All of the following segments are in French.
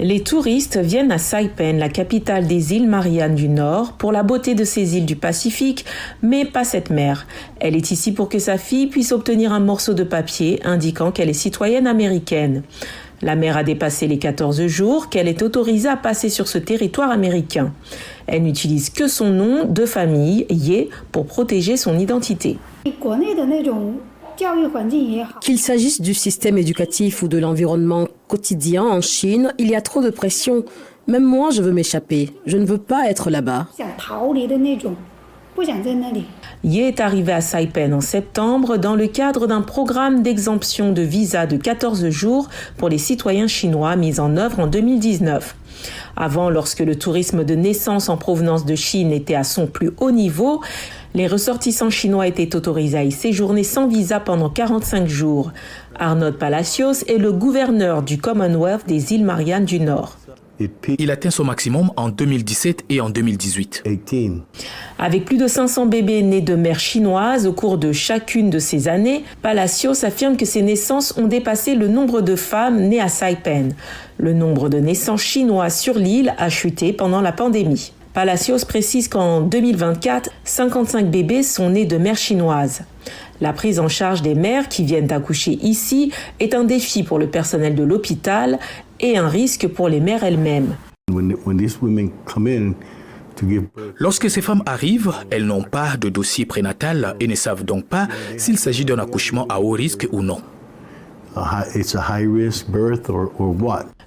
Les touristes viennent à Saipan, la capitale des îles Mariannes du Nord, pour la beauté de ces îles du Pacifique, mais pas cette mère. Elle est ici pour que sa fille puisse obtenir un morceau de papier indiquant qu'elle est citoyenne américaine. La mère a dépassé les 14 jours qu'elle est autorisée à passer sur ce territoire américain. Elle n'utilise que son nom de famille, Ye, pour protéger son identité. Qu'il s'agisse du système éducatif ou de l'environnement quotidien en Chine, il y a trop de pression. Même moi, je veux m'échapper. Je ne veux pas être là-bas. Ye est arrivé à Saipan en septembre dans le cadre d'un programme d'exemption de visa de 14 jours pour les citoyens chinois mis en œuvre en 2019. Avant, lorsque le tourisme de naissance en provenance de Chine était à son plus haut niveau, les ressortissants chinois étaient autorisés à y séjourner sans visa pendant 45 jours. Arnaud Palacios est le gouverneur du Commonwealth des îles Mariannes du Nord. Il atteint son maximum en 2017 et en 2018. Avec plus de 500 bébés nés de mères chinoises au cours de chacune de ces années, Palacios affirme que ces naissances ont dépassé le nombre de femmes nées à Saipan. Le nombre de naissances chinoises sur l'île a chuté pendant la pandémie. Palacios précise qu'en 2024, 55 bébés sont nés de mères chinoises. La prise en charge des mères qui viennent accoucher ici est un défi pour le personnel de l'hôpital et un risque pour les mères elles-mêmes. Lorsque ces femmes arrivent, elles n'ont pas de dossier prénatal et ne savent donc pas s'il s'agit d'un accouchement à haut risque ou non.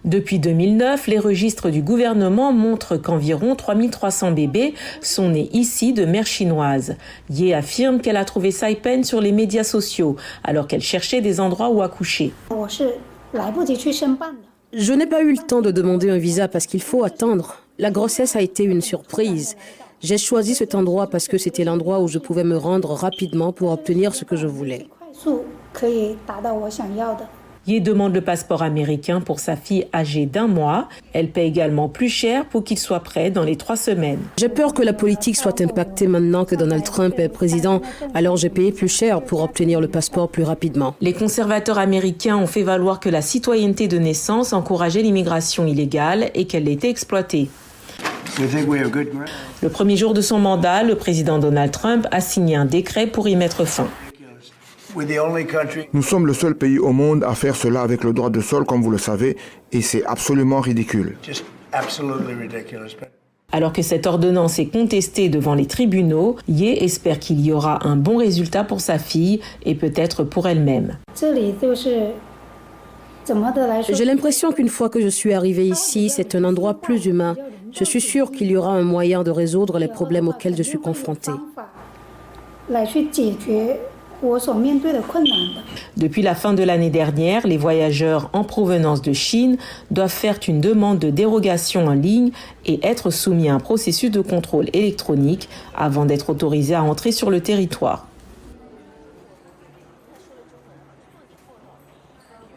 Depuis 2009, les registres du gouvernement montrent qu'environ 3300 bébés sont nés ici de mères chinoises. Ye affirme qu'elle a trouvé Saipan sur les médias sociaux alors qu'elle cherchait des endroits où accoucher. Je n'ai pas eu le temps de demander un visa parce qu'il faut attendre. La grossesse a été une surprise. J'ai choisi cet endroit parce que c'était l'endroit où je pouvais me rendre rapidement pour obtenir ce que je voulais. Ye demande le passeport américain pour sa fille âgée d'1 mois. Elle paie également plus cher pour qu'il soit prêt dans les 3 semaines. J'ai peur que la politique soit impactée maintenant que Donald Trump est président, alors j'ai payé plus cher pour obtenir le passeport plus rapidement. Les conservateurs américains ont fait valoir que la citoyenneté de naissance encourageait l'immigration illégale et qu'elle était exploitée. Le premier jour de son mandat, le président Donald Trump a signé un décret pour y mettre fin. Nous sommes le seul pays au monde à faire cela avec le droit de sol, comme vous le savez, et c'est absolument ridicule. Alors que cette ordonnance est contestée devant les tribunaux, Ye espère qu'il y aura un bon résultat pour sa fille et peut-être pour elle-même. J'ai l'impression qu'une fois que je suis arrivée ici, c'est un endroit plus humain. Je suis sûre qu'il y aura un moyen de résoudre les problèmes auxquels je suis confrontée. Depuis la fin de l'année dernière, les voyageurs en provenance de Chine doivent faire une demande de dérogation en ligne et être soumis à un processus de contrôle électronique avant d'être autorisés à entrer sur le territoire.